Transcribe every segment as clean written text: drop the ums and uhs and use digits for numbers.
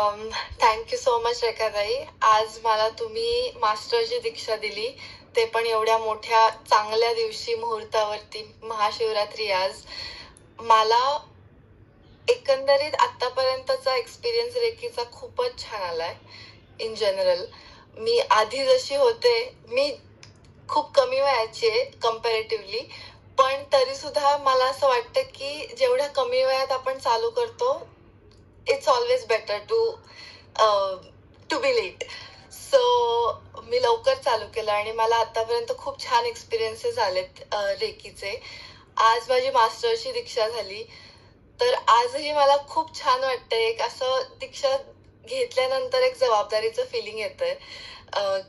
Thank you so much रेखाताई. आज मला तुम्ही मास्टरची दीक्षा दिली, ते पण एवढ्या मोठ्या चांगल्या दिवशी मुहूर्तावरती. महाशिवरात्री आज. मला एकंदरीत आतापर्यंतचा एक्सपिरियन्स रेकीचा खूपच छान आलाय. इन जनरल मी आधी जशी होते, मी खूप कमी वयाची आहे कम्पॅरेटिव्हली, पण तरी सुद्धा मला असं वाटतं की जेवढ्या कमी वयात आपण चालू करतो, it's always better to be late. So मी लवकर चालू केलं आणि मला आतापर्यंत खूप छान एक्सपिरियन्सेस आलेत रेकीचे. आज माझी मास्टरची दीक्षा झाली, तर आजही मला खूप छान वाटतंय. एक असं दीक्षा घेतल्यानंतर एक जबाबदारीचं फिलिंग येतंय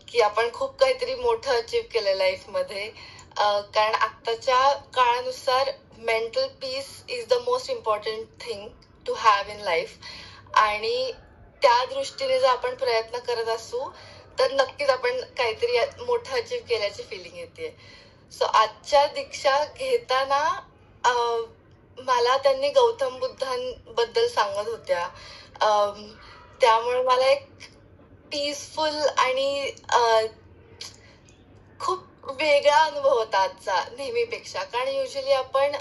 की आपण खूप काहीतरी मोठं अचीव्ह केलं लाईफमध्ये. कारण आत्ताच्या काळानुसार mental peace is the most important thing to have in life. आणि त्या दृष्टीने जर आपण प्रयत्न करत असू तर नक्कीच आपण काहीतरी मोठं अचीव्ह केल्याची फिलिंग येते. सो आजच्या दीक्षा घेताना मला त्यांनी गौतम बुद्धांबद्दल सांगत होत्या. त्यामुळे मला एक पीसफुल आणि खूप वेगळा अनुभव होता आजचा नेहमीपेक्षा. कारण युजली आपण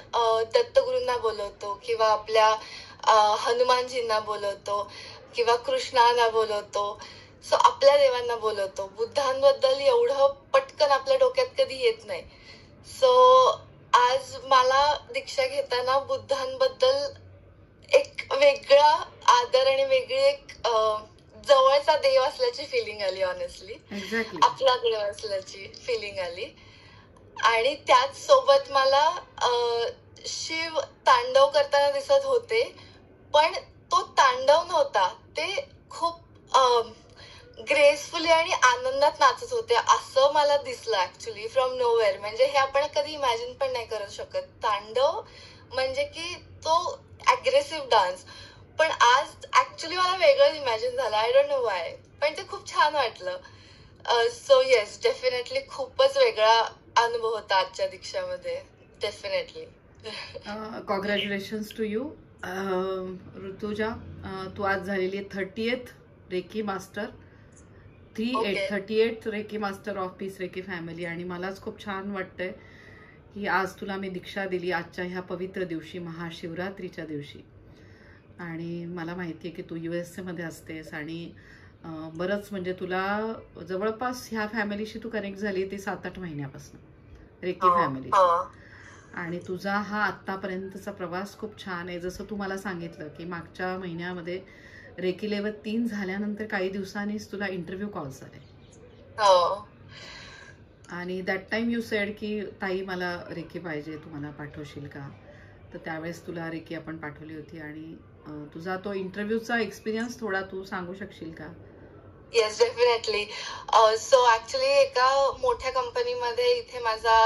दत्तगुरूंना बोलवतो किंवा आपल्या हनुमानजींना बोलवतो किंवा कृष्णांना बोलवतो. सो आपल्या देवांना बोलवतो. बुद्धांबद्दल एवढं पटकन आपल्या डोक्यात कधी येत नाही. सो आज मला दीक्षा घेताना बुद्धांबद्दल एक वेगळा आदर आणि वेगळी एक जवळचा देव असल्याची फिलिंग आली. ऑनेस्टली आपला देव असल्याची फिलिंग आली. आणि त्याच सोबत मला शिव तांडव करताना दिसत होते, पण तो तांडव नव्हता, ते खूप ग्रेसफुली आणि आनंदात नाचत होते असं मला दिसलं ऍक्च्युली फ्रॉम नोवेअर. म्हणजे हे आपण कधी इमॅजिन पण नाही करू शकत. तांडव म्हणजे की तो अग्रेसिव्ह डान्स, पण आज ऍक्च्युली मला वेगळं इमॅजिन झालं. आय डोंट नो वाय, पण ते खूप छान वाटलं. सो येस, डेफिनेटली खूपच वेगळा अनुभव होता आजच्या दीक्षामध्ये. Definitely. Congratulations to you Rutuja. तू आज झालेली 30th reiki master, 38th reiki master of peace reiki family. आणि मलाच खूप छान वाटतंय की आज तुला मी दीक्षा दिली आजच्या ह्या पवित्र दिवशी, महाशिवरात्रीच्या दिवशी. आणि मला माहिती आहे की तू USA मध्ये असतेस आणि बरंच म्हणजे तुला जवळपास ह्या फॅमिलीशी तू कनेक्ट झाली ती 7-8 महिन्यापासून रेकी फॅमिली. आणि तुझा हा आतापर्यंतचा प्रवास खूप छान आहे. जसं तू मला सांगितलं की मागच्या महिन्यामध्ये रेकी लेवल 3 झाल्यानंतर काही दिवसांनीच तुला इंटरव्ह्यू कॉल्स आले. आणि दॅट टाइम यू सेड की ताई मला रेकी पाहिजे, तू मला पाठवशील का? तर त्यावेळेस तुला रेकी आपण पाठवली होती. आणि तुझा तो इंटरव्ह्यूचा एक्सपिरियन्स थोडा तू सांगू शकशील का? Yes, definitely. सो ऍक्च्युली एका मोठ्या कंपनीमध्ये इथे माझा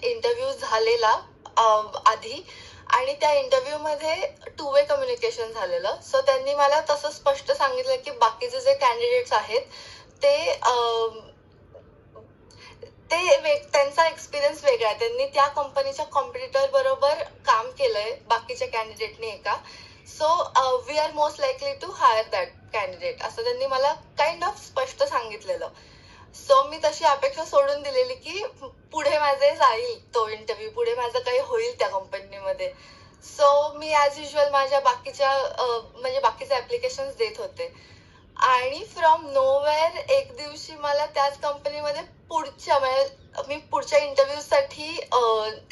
इंटरव्ह्यू झालेला आधी, आणि त्या इंटरव्ह्यू मध्ये 2 वे कम्युनिकेशन झालेलं. सो त्यांनी मला तसं स्पष्ट सांगितलं की बाकीचे जे कॅन्डिडेट्स आहेत त्यांचा एक्सपिरियन्स वेगळा आहे. त्यांनी त्या कंपनीच्या कॉम्पिटिटर बरोबर काम केलंय बाकीच्या कॅन्डिडेटनी एका. So we are most likely to hire that candidate, असं त्यांनी मला काइंड ऑफ स्पष्ट सांगितलेलं. सो मी तशी अपेक्षा सोडून दिलेली की पुढे माझे जाईल तो इंटरव्ह्यू, पुढे माझं काही होईल त्या कंपनीमध्ये. सो मी ऍज युजल माझ्या बाकीचे ऍप्लिकेशन देत होते. आणि फ्रॉम नोवेअर एक दिवशी मला त्याच कंपनीमध्ये मी पुढच्या इंटरव्ह्यू साठी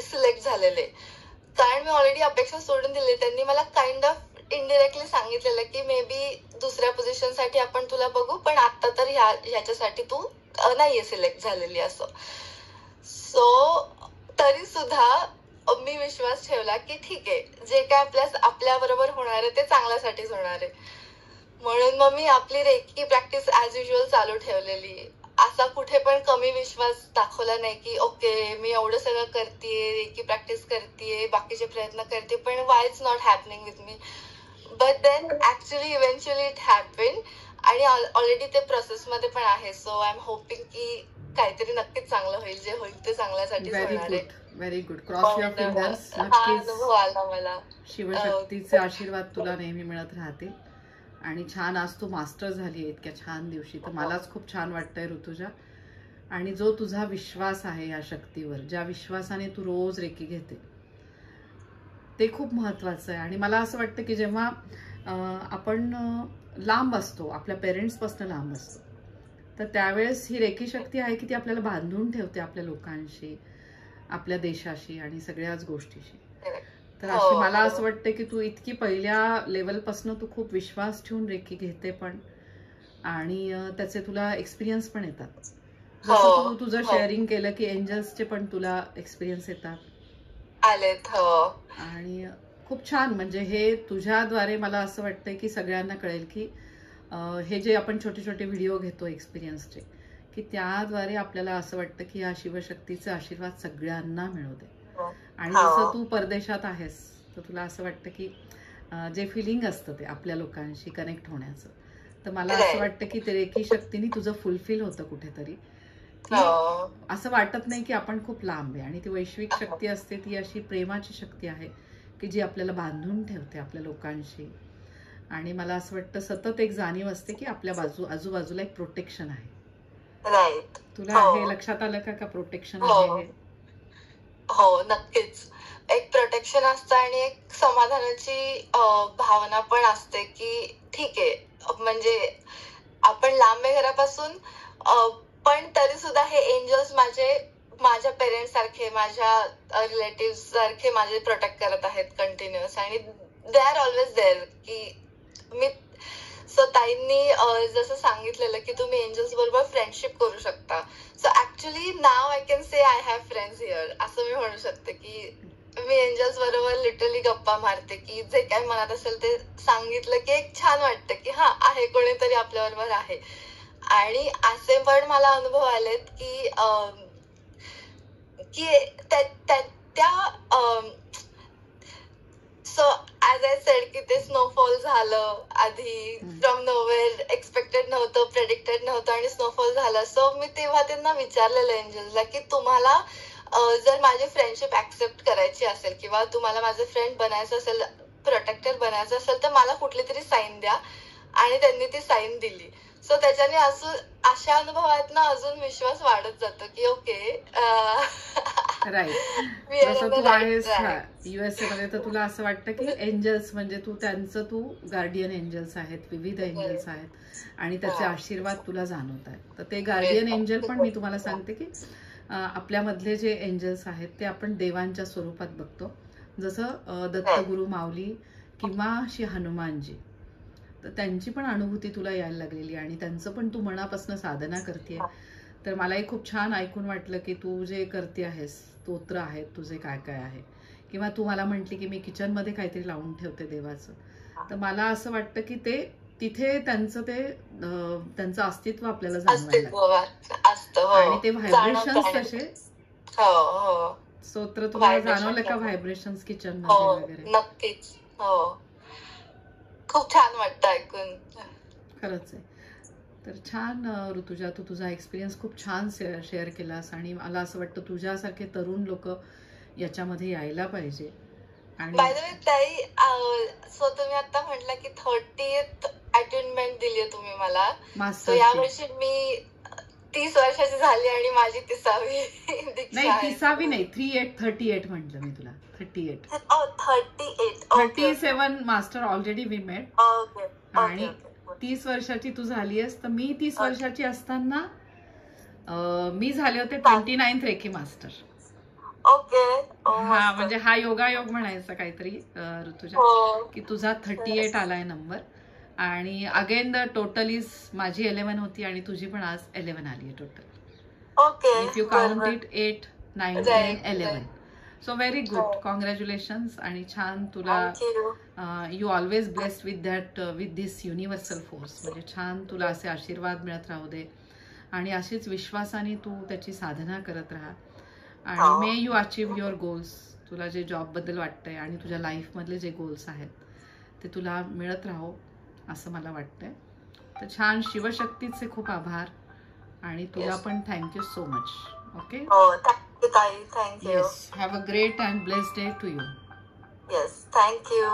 सिलेक्ट झालेले. कारण मी ऑलरेडी अपेक्षा सोडून दिली. त्यांनी मला काइंड ऑफ इनडिरेक्टली सांगितलेलं की मे बी दुसऱ्या पोझिशन साठी आपण तुला बघू, पण आता तर ह्याच्यासाठी तू नाहीये सिलेक्ट झालेली असं. सो तरी सुद्धा मी विश्वास ठेवला की ठीक आहे, जे काय आपल्या बरोबर होणार आहे ते चांगल्यासाठीच होणार आहे. म्हणून मग मी आपली रेकी प्रॅक्टिस ऍज युजल चालू ठेवलेली. असा कुठे पण कमी विश्वास दाखवला नाही की ओके मी एवढं सगळं करतेय, रेकी प्रॅक्टिस करतेय, बाकीचे प्रयत्न करते, पण why it's not happening with me. But then actually eventually it happen. आणि ऑलरेडी ते प्रोसेस मध्ये पण आहे. सो आय एम होपिंग की काहीतरी नक्कीच चांगलं होईल. जे होईल ते चांगल्यासाठीच होणार आहे. Very good. Cross your fingers. हा अनुभव आला मला. शिवशक्तीचे आशीर्वाद तुला नेहमी मिळत राहतील. आणि छान आज तू मास्टर झाली आहे इतक्या छान दिवशी, तर मलाच खूप छान वाटतंय ऋतुजा. आणि जो तुझा विश्वास आहे या शक्तीवर, ज्या विश्वासाने तू रोज रेकी घेते, ते खूप महत्वाचं आहे. आणि मला असं वाटतं की जेव्हा आपण लांब असतो, आपल्या पेरेंट्सपासून लांब असतो, तर त्यावेळेस ही रेकी शक्ती आहे की ती आपल्याला बांधून ठेवते आपल्या लोकांशी, आपल्या देशाशी आणि सगळ्याच गोष्टीशी. तर अशी मला असं वाटतं की तू इतकी पहिल्या लेवलपासून तू खूप विश्वास ठेवून रेकी घेते पण, आणि त्याचे तुला एक्सपिरियन्स पण येतात. जसं तू तुझं शेअरिंग केलं की एंजल्सचे पण तुला एक्सपिरियन्स येतात आलेत. आणि खूप छान. म्हणजे हे तुझ्याद्वारे मला असं वाटतंय की सगळ्यांना कळेल की हे जे आपण छोटे छोटे व्हिडिओ घेतो एक्सपिरियन्सचे, की त्याद्वारे आपल्याला असं वाटतं की या शिवशक्तीचा आशीर्वाद सगळ्यांना मिळू दे. आणि जसं तू परदेशात आहेस तर तुला असं वाटतं की जे फिलिंग असतं ते आपल्या लोकांशी कनेक्ट होण्याचं, तर मला असं वाटतं की ते रेकी शक्तीने तुझं फुलफिल होतं कुठेतरी. असं वाटत नाही की आपण खूप लांब आहे. आणि ती वैश्विक शक्ती असते, ती अशी प्रेमाची शक्ती आहे की जी आपल्याला बांधून ठेवते आपल्या लोकांशी. आणि मला असं वाटतं सतत एक जाणीव असते की आपल्या आजूबाजूला एक प्रोटेक्शन आहे. राईट. तुला हे लक्षात आलं का प्रोटेक्शन आहे? हो, नक्कीच. एक प्रोटेक्शन असतं आणि एक समाधानाची भावना पण असते की ठीक आहे, म्हणजे आपण लांब आहे घरापासून, पण तरी सुद्धा हे एंजल्स माझ्या पेरेंट्स सारखे, माझ्या रिलेटिव्ह सारखे माझे प्रोटेक्ट करत आहेत कंटिन्युअस. आणि दे आर ऑलवेज देअर. की मी सो ताईंनी जसं सांगितलेलं की तुम्ही एंजल्स बरोबर फ्रेंडशिप करू शकता. So actually now I can say I have friends here, असं मी म्हणू शकते की मी एंजल्स बरोबर लिटरली गप्पा मारते, की जे काय मनात असेल ते सांगितलं की एक छान वाटतं की हा आहे, कोणीतरी आपल्या बरोबर आहे. आणि असे पण मला अनुभव आलेत की त्या सो ऍज आय सेड की ते स्नोफॉल झालं आधी, फ्रॉम नोवेअर, एक्सपेक्टेड नव्हतं, प्रेडिक्टेड नव्हतं, आणि स्नोफॉल झालं. सो मी तेव्हा त्यांना विचारलेलं एंजल्सला की तुम्हाला जर माझी फ्रेंडशिप ऍक्सेप्ट करायची असेल किंवा तुम्हाला माझं फ्रेंड बनायचं असेल, प्रोटेक्टर बनायचं असेल, तर मला कुठली तरी साईन द्या. आणि त्यांनी ती साईन दिली. सो त्याच्याने अशा अनुभवातनं अजून विश्वास वाढत जातो की ओके, राईट. जसं तू आहेस युएसए मध्ये, तर तुला असं वाटतं की एंजल्स म्हणजे तू गार्डियन एंजल्स आहेत, विविध एंजल्स आहेत, आणि त्याचे आशीर्वाद तुला जाणवत आहेत. तर ते गार्डियन एंजल पण मी तुम्हाला सांगते की आपल्यामधले जे एंजल्स आहेत ते आपण देवांच्या स्वरूपात बघतो. जसं दत्तगुरु माऊली किंवा श्री हनुमानजी, तर त्यांची पण अनुभूती तुला यायला लागलेली आणि त्यांचं पण तू मनापासून साधना करतेय. तर मलाही खूप छान ऐकून वाटलं की तू जे करते आहेस, स्तोत्र आहेत तुझे काय काय आहे, किंवा तू मला म्हटली की मी किचनमध्ये काहीतरी लावून ठेवते देवाचं. तर मला असं वाटतं की ते तिथे त्यांचं अस्तित्व आपल्याला जाणवायला असतं. आणि ते व्हायब्रेशन्स तसे. स्तोत्र तुला जाणवलं का व्हायब्रेशन्स किचन मध्ये वगैरे? नक्कीच. खूप छान वाटतं ऐकून. खरंच आहे. तर छान ऋतुजा, तू तुझा एक्सपिरियन्स खूप छान शेअर केलास. आणि मला असं वाटतं तुझ्यासारखे तरुण लोक याच्यामध्ये यायला पाहिजे. आणि बाय द वे ताई, सो तुम्ही आता म्हटलं की 30th अटेन्डमेंट दिली तुम्ही मला. सो यावर्षी मी 30 वर्षाची झाली आणि माझी 30वी नाही, 30वी नाही, 38 म्हटलं मी तुला. 38. 37 मास्टर ऑलरेडी वी मेट. आणि 30 वर्षाची तू झाली आहेस. तर मी 30 वर्षाची असताना मी झाले होते 29th रेकी मास्टर. हा, म्हणजे हा योगायोग म्हणायचा काहीतरी ऋतुजा, की तुझा 38 आलाय नंबर. आणि अगेन टोटल इज माझी 11 होती आणि तुझी पण आज 11 आली आहे total. If you count it 8, 9, 10, 11. So very good, congratulations. आणि छान तुला, you always blessed with this universal force. म्हणजे छान तुला असे आशीर्वाद मिळत राहू दे आणि अशीच विश्वासाने तू त्याची साधना करत राहा. आणि may you achieve your goals. तुला जे जॉब बद्दल वाटतंय आणि तुझ्या लाईफ मधले जे गोल्स आहेत ते तुला मिळत राहो असं मला वाटतंय. तर छान, शिवशक्तीचे खूप आभार आणि तुला पण thank you so much. Okay, thank you. Yes, have a great and blessed day to you. Yes, thank you.